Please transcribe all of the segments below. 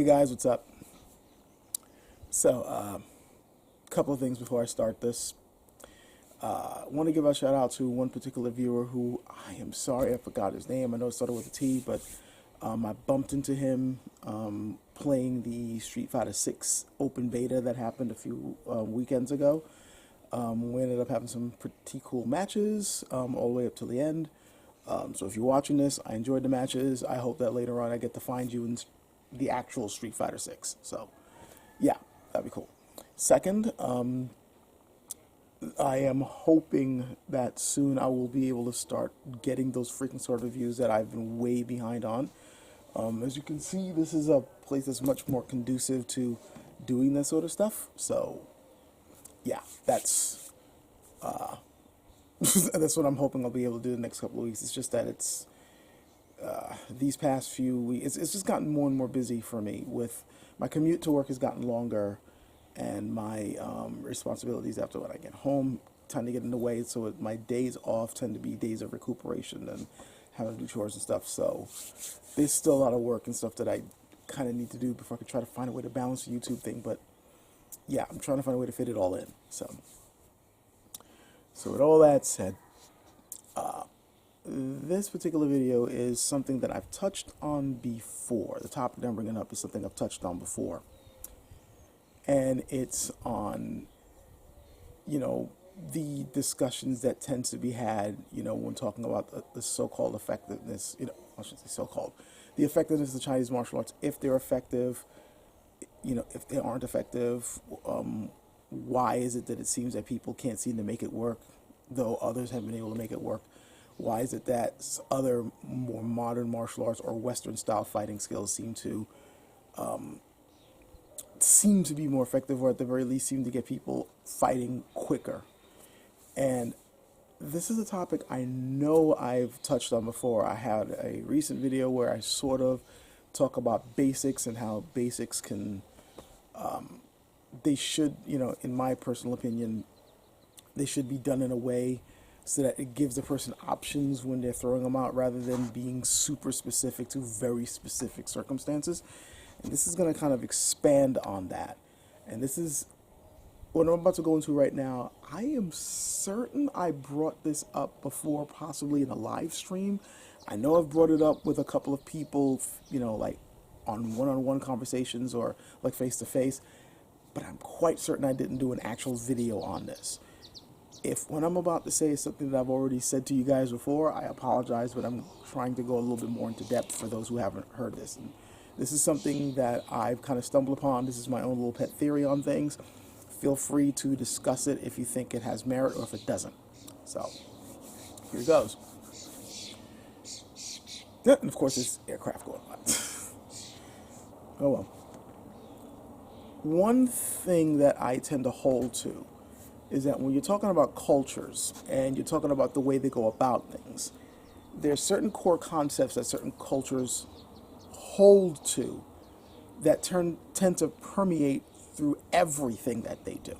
Hey guys, what's up? So, a couple of things before I start this. I want to give a shout out to one particular viewer who I am sorry I forgot his name. I know it started with a T, but I bumped into him playing the Street Fighter 6 open beta that happened a few weekends ago. We ended up having some pretty cool matches all the way up to the end. So if you're watching this, I enjoyed the matches. I hope that later on I get to find you in the actual Street Fighter 6. So, yeah, that'd be cool. Second, I am hoping that soon I will be able to start getting those freaking sort of reviews that I've been way behind on. As you can see, this is a place that's much more conducive to doing this sort of stuff. So, yeah, that's that's what I'm hoping I'll be able to do the next couple of weeks. It's just that it's these past few weeks, it's just gotten more and more busy for me. With my commute to work has gotten longer, and my responsibilities after when I get home tend to get in the way. So my days off tend to be days of recuperation and having to do chores and stuff. So there's still a lot of work and stuff that I kind of need to do before I can try to find a way to balance the YouTube thing. But yeah, I'm trying to find a way to fit it all in. So with all that said, this particular video is something that I've touched on before. The topic that I'm bringing up is something I've touched on before. And it's on, the discussions that tend to be had, when talking about the so-called effectiveness, I shouldn't say so-called, the effectiveness of the Chinese martial arts, if they're effective, if they aren't effective, why is it that it seems that people can't seem to make it work, though others have been able to make it work? Why is it that other more modern martial arts or Western style fighting skills seem to be more effective, or at the very least seem to get people fighting quicker? And this is a topic I know I've touched on before. I had a recent video where I sort of talk about basics and how basics can, they should, in my personal opinion, they should be done in a way so that it gives the person options when they're throwing them out, rather than being super specific to very specific circumstances. And this is going to kind of expand on that. And this is what I'm about to go into right now. I am certain I brought this up before, possibly in a live stream. I know I've brought it up with a couple of people, like on one-on-one conversations or like face-to-face, but I'm quite certain I didn't do an actual video on this. If what I'm about to say is something that I've already said to you guys before, I apologize, but I'm trying to go a little bit more into depth for those who haven't heard this. And this is something that I've kind of stumbled upon. This is my own little pet theory on things. Feel free to discuss it if you think it has merit or if it doesn't. So, here goes. And of course, there's aircraft going on. Oh well. One thing that I tend to hold to is that when you're talking about cultures and you're talking about the way they go about things, there's certain core concepts that certain cultures hold to that tend to permeate through everything that they do.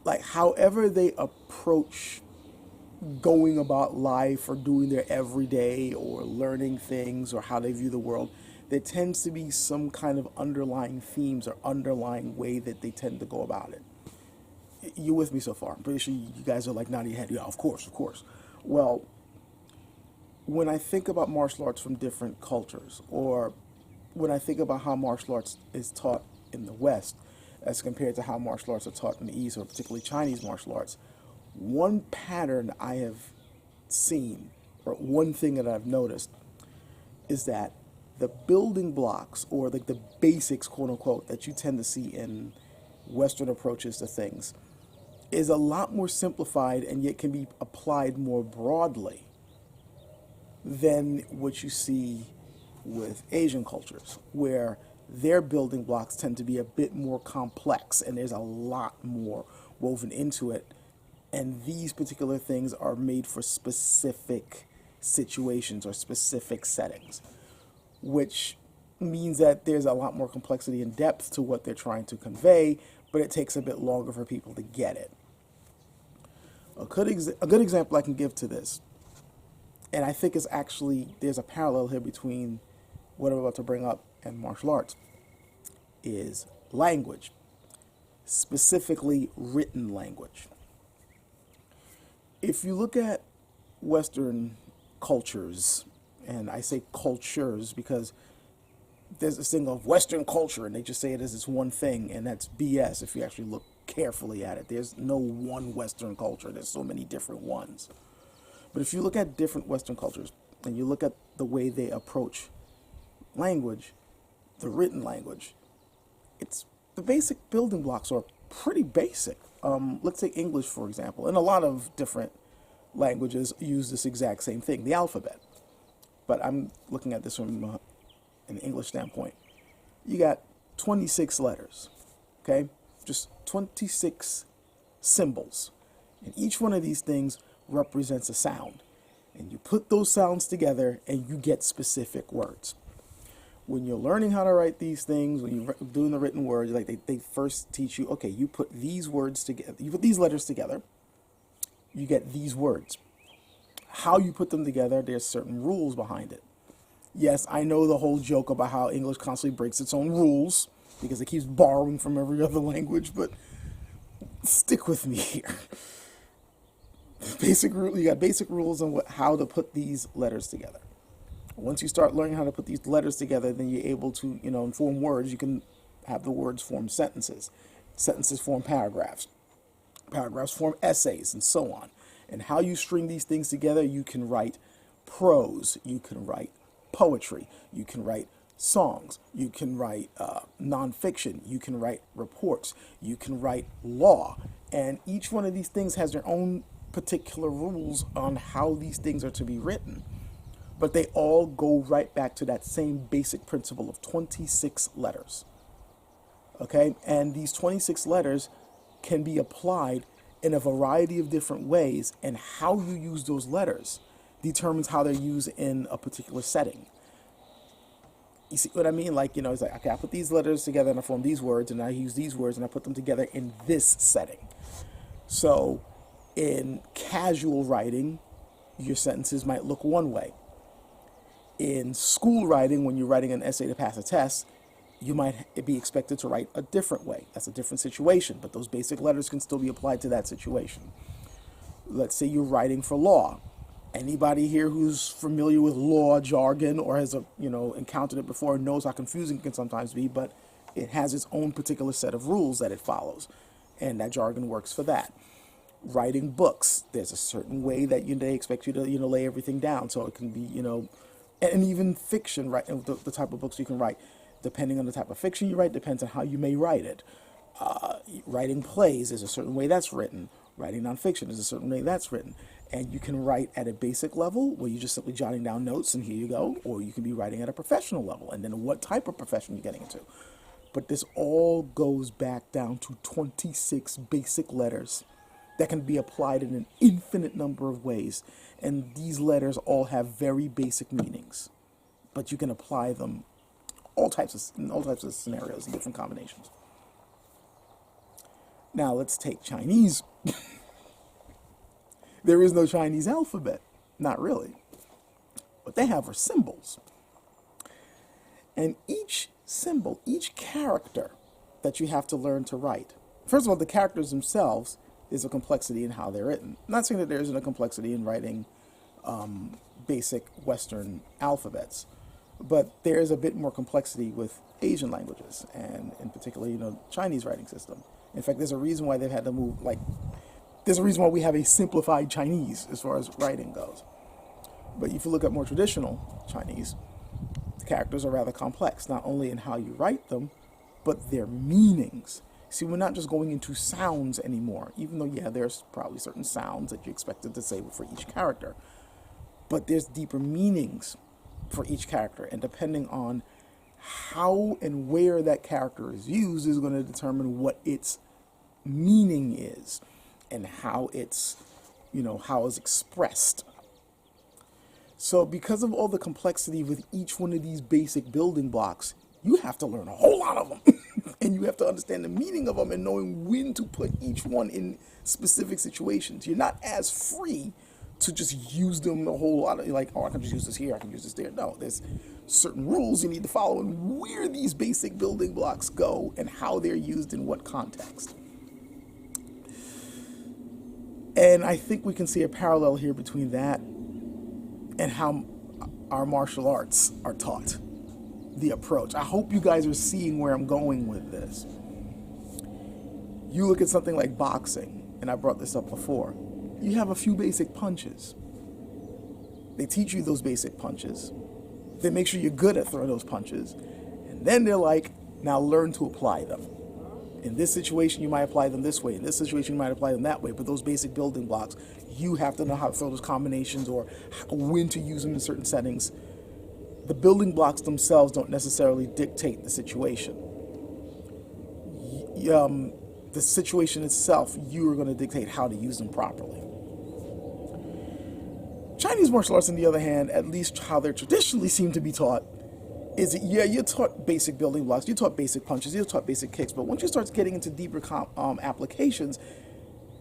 Like, however they approach going about life or doing their everyday or learning things or how they view the world, there tends to be some kind of underlying themes or underlying way that they tend to go about it. You with me so far? I'm pretty sure you guys are like nodding your head. Yeah, of course, of course. Well, when I think about martial arts from different cultures, or when I think about how martial arts is taught in the West as compared to how martial arts are taught in the East, or particularly Chinese martial arts, one pattern I have seen, or one thing that I've noticed, is that the building blocks, or like the basics, quote unquote, that you tend to see in Western approaches to things is a lot more simplified and yet can be applied more broadly than what you see with Asian cultures, where their building blocks tend to be a bit more complex and there's a lot more woven into it. And these particular things are made for specific situations or specific settings, which means that there's a lot more complexity and depth to what they're trying to convey, but it takes a bit longer for people to get it. A good example I can give to this, and I think it's actually, there's a parallel here between what I'm about to bring up and martial arts is language, specifically written language. If you look at Western cultures, and I say cultures because there's this thing of Western culture, and they just say it as this one thing, and that's BS if you actually look carefully at it. There's no one Western culture. There's so many different ones. But if you look at different Western cultures, and you look at the way they approach language, the written language, it's the basic building blocks are pretty basic. Let's take English, for example, and a lot of different languages use this exact same thing, the alphabet. But I'm looking at this from an English standpoint. You got 26 letters, okay? Just 26 symbols. And each one of these things represents a sound. And you put those sounds together and you get specific words. When you're learning how to write these things, when you're doing the written words, like they first teach you, okay, you put these words together, you put these letters together, you get these words. How you put them together, there's certain rules behind it. Yes, I know the whole joke about how English constantly breaks its own rules because it keeps borrowing from every other language, but stick with me here. You got basic rules on how to put these letters together. Once you start learning how to put these letters together, then you're able to, form words. You can have the words form sentences. Sentences form paragraphs. Paragraphs form essays, and so on. And how you string these things together, you can write prose, you can write poetry, you can write songs, you can write nonfiction, you can write reports, you can write law. And each one of these things has their own particular rules on how these things are to be written. But they all go right back to that same basic principle of 26 letters. Okay? And these 26 letters can be applied in a variety of different ways, and how you use those letters determines how they're used in a particular setting. You see what I mean? Like, it's like, okay, I put these letters together and I form these words, and I use these words and I put them together in this setting. So in casual writing, your sentences might look one way. In school writing, when you're writing an essay to pass a test, you might be expected to write a different way. That's a different situation, but those basic letters can still be applied to that situation. Let's say you're writing for law. Anybody here who's familiar with law jargon or has encountered it before knows how confusing it can sometimes be, but it has its own particular set of rules that it follows, and that jargon works for that. Writing books, there's a certain way that they expect you to lay everything down, so it can be and even fiction, right? The type of books you can write. Depending on the type of fiction you write, depends on how you may write it. Writing plays is a certain way that's written. Writing nonfiction is a certain way that's written. And you can write at a basic level where you're just simply jotting down notes and here you go. Or you can be writing at a professional level, and then what type of profession you're getting into. But this all goes back down to 26 basic letters that can be applied in an infinite number of ways. And these letters all have very basic meanings. But you can apply them in all types of scenarios and different combinations. Now let's take Chinese. There is no Chinese alphabet. Not really. What they have are symbols. And each symbol, each character that you have to learn to write. First of all, the characters themselves, there's a complexity in how they're written. I'm not saying that there isn't a complexity in writing basic Western alphabets. But there is a bit more complexity with Asian languages, and in particular, Chinese writing system. In fact, there's a reason why they've had to move, there's a reason why we have a simplified Chinese as far as writing goes. But if you look at more traditional Chinese, the characters are rather complex, not only in how you write them, but their meanings. See, we're not just going into sounds anymore, even though, there's probably certain sounds that you expected to say for each character. But there's deeper meanings for each character, and depending on how and where that character is used is going to determine what its meaning is and how it's how it's expressed. So because of all the complexity with each one of these basic building blocks, you have to learn a whole lot of them and you have to understand the meaning of them and knowing when to put each one in specific situations. You're not as free to just use them a whole lot of, like, oh, I can just use this here, I can use this there. No, there's certain rules you need to follow and where these basic building blocks go and how they're used in what context. And I think we can see a parallel here between that and how our martial arts are taught, the approach. I hope you guys are seeing where I'm going with this. You look at something like boxing, and I brought this up before. You have a few basic punches. They teach you those basic punches. They make sure you're good at throwing those punches. And then they're like, now learn to apply them. In this situation, you might apply them this way. In this situation, you might apply them that way. But those basic building blocks, you have to know how to throw those combinations or when to use them in certain settings. The building blocks themselves don't necessarily dictate the situation. The situation itself, you are going to dictate how to use them properly. Chinese martial arts, on the other hand, at least how they're traditionally seem to be taught, is that, yeah, you're taught basic building blocks, you're taught basic punches, you're taught basic kicks, but once you start getting into deeper applications,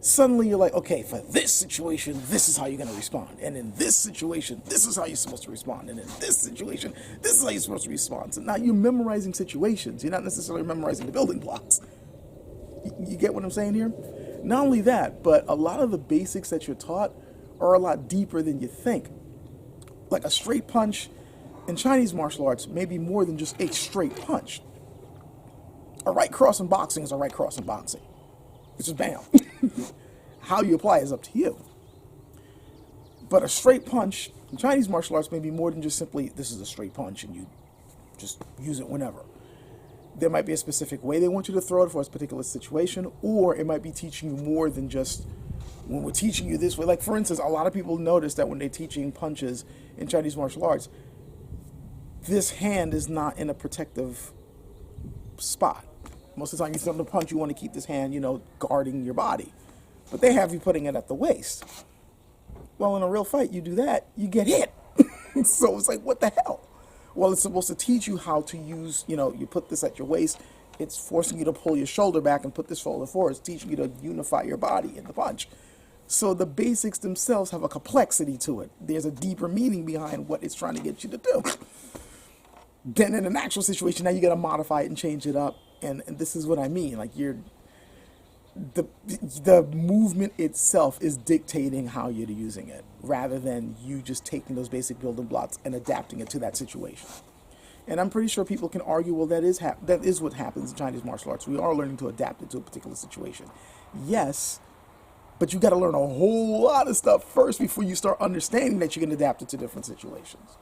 suddenly you're like, okay, for this situation, this is how you're going to respond. And in this situation, this is how you're supposed to respond. And in this situation, this is how you're supposed to respond. So now you're memorizing situations. You're not necessarily memorizing the building blocks. You get what I'm saying here? Not only that, but a lot of the basics that you're taught are a lot deeper than you think. Like a straight punch in Chinese martial arts may be more than just a straight punch. A right cross in boxing is a right cross in boxing. It's just bam. How you apply is up to you. But a straight punch in Chinese martial arts may be more than just simply, this is a straight punch and you just use it whenever. There might be a specific way they want you to throw it for a particular situation, or it might be teaching you more than just, when we're teaching you this way. Like, for instance, a lot of people notice that when they're teaching punches in Chinese martial arts, this hand is not in a protective spot. Most of the time you throw the punch, you want to keep this hand, guarding your body. But they have you putting it at the waist. Well, in a real fight, you do that, you get hit. So it's like, what the hell? Well, it's supposed to teach you how to use, you put this at your waist. It's forcing you to pull your shoulder back and put this shoulder forward. It's teaching you to unify your body in the punch. So the basics themselves have a complexity to it. There's a deeper meaning behind what it's trying to get you to do. Then in an actual situation, now you got to modify it and change it up. And this is what I mean. Like, the movement itself is dictating how you're using it, rather than you just taking those basic building blocks and adapting it to that situation. And I'm pretty sure people can argue, well, that is what happens in Chinese martial arts. We are learning to adapt it to a particular situation. Yes, but you got to learn a whole lot of stuff first before you start understanding that you can adapt it to different situations.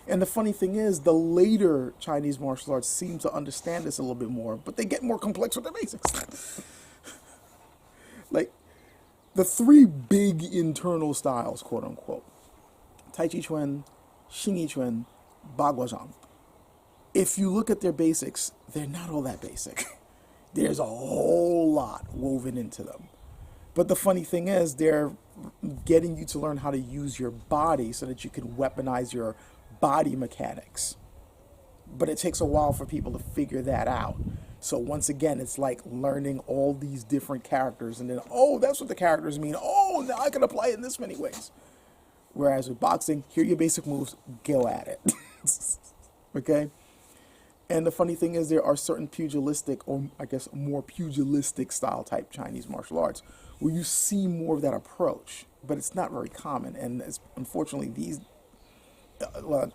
And the funny thing is, the later Chinese martial arts seem to understand this a little bit more, but they get more complex with their basics. Like, the three big internal styles, quote unquote, Tai Chi Chuan, Xing Yi Chuan, Ba Gua Zhang. If you look at their basics, they're not all that basic. There's a whole lot woven into them. But the funny thing is, they're getting you to learn how to use your body so that you can weaponize your body mechanics. But it takes a while for people to figure that out. So once again, it's like learning all these different characters, and then, oh, that's what the characters mean. Oh, now I can apply it in this many ways. Whereas with boxing, here are your basic moves, go at it. Okay? And the funny thing is, there are certain pugilistic, or I guess more pugilistic style type Chinese martial arts where you see more of that approach, but it's not very common. And unfortunately, these, I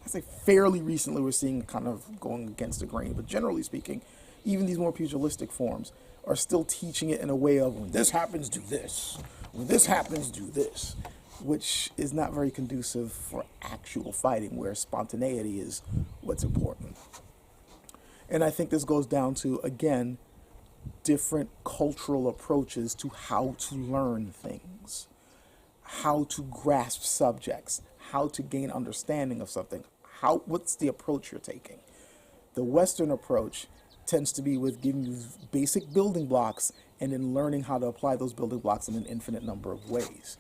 say fairly recently, we're seeing kind of going against the grain, but generally speaking, even these more pugilistic forms are still teaching it in a way of, when this happens, do this. When this happens, do this. Which is not very conducive for actual fighting, where spontaneity is what's important. And I think this goes down to, again, different cultural approaches to how to learn things, how to grasp subjects, how to gain understanding of something. What's the approach you're taking? The Western approach tends to be with giving you basic building blocks and then learning how to apply those building blocks in an infinite number of ways.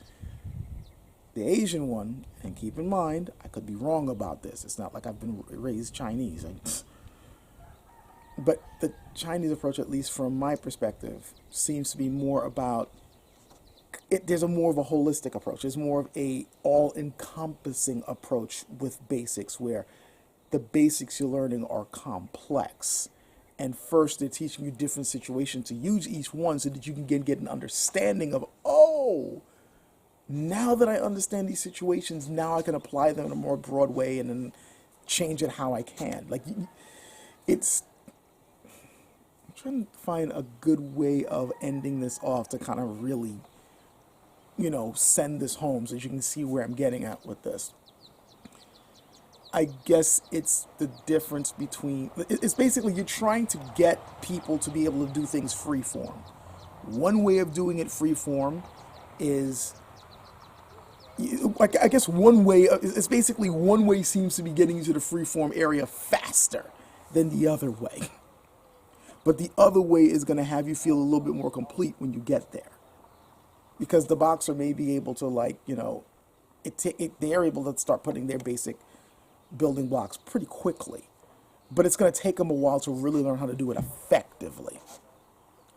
The Asian one, and keep in mind, I could be wrong about this. It's not like I've been raised Chinese. But the Chinese approach, at least from my perspective, seems to be more about there's a more of a holistic approach. There's more of a all-encompassing approach with basics, where the basics you're learning are complex. And first, they're teaching you different situations to use each one so that you can get an understanding of, oh, now that I understand these situations, now I can apply them in a more broad way and then change it how I can. Like, it's, I'm trying to find a good way of ending this off to kind of really, send this home so you can see where I'm getting at with this. I guess it's the difference between, it's basically you're trying to get people to be able to do things free form. One way of doing it free form is, I guess one way, it's basically one way seems to be getting you to the free form area faster than the other way. But the other way is going to have you feel a little bit more complete when you get there. Because the boxer may be able to, they're able to start putting their basic building blocks pretty quickly. But it's going to take them a while to really learn how to do it effectively.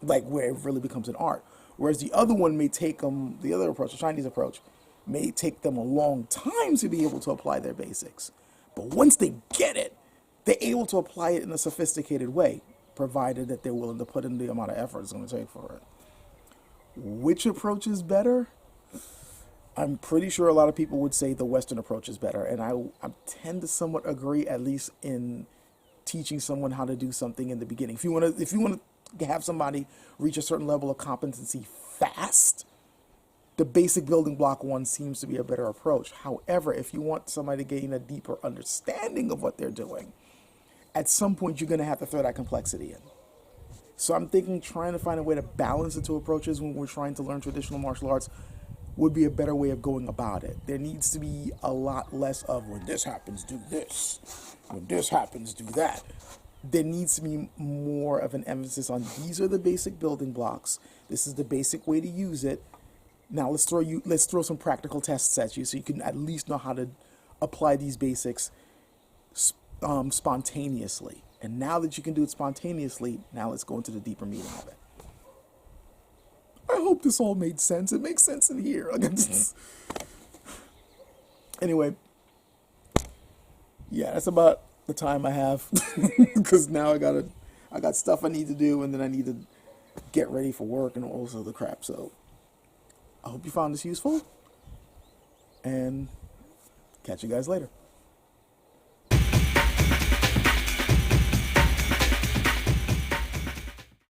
Like where it really becomes an art. Whereas the other one may take them, the other approach, the Chinese approach, may take them a long time to be able to apply their basics. But once they get it, they're able to apply it in a sophisticated way, provided that they're willing to put in the amount of effort it's going to take for it. Which approach is better? I'm pretty sure a lot of people would say the Western approach is better, and I tend to somewhat agree, at least in teaching someone how to do something in the beginning. If you want to have somebody reach a certain level of competency fast, the basic building block one seems to be a better approach. However, if you want somebody to gain a deeper understanding of what they're doing, at some point you're going to have to throw that complexity in. So I'm thinking trying to find a way to balance the two approaches when we're trying to learn traditional martial arts would be a better way of going about it. There needs to be a lot less of, when this happens, do this. When this happens, do that. There needs to be more of an emphasis on, these are the basic building blocks. This is the basic way to use it. Now let's throw some practical tests at you so you can at least know how to apply these basics spontaneously. And now that you can do it spontaneously, now let's go into the deeper meaning of it. I hope this all made sense. It makes sense in here. Anyway, yeah, that's about the time I have, because now I got stuff I need to do, and then I need to get ready for work and all this other crap. So I hope you found this useful, and catch you guys later.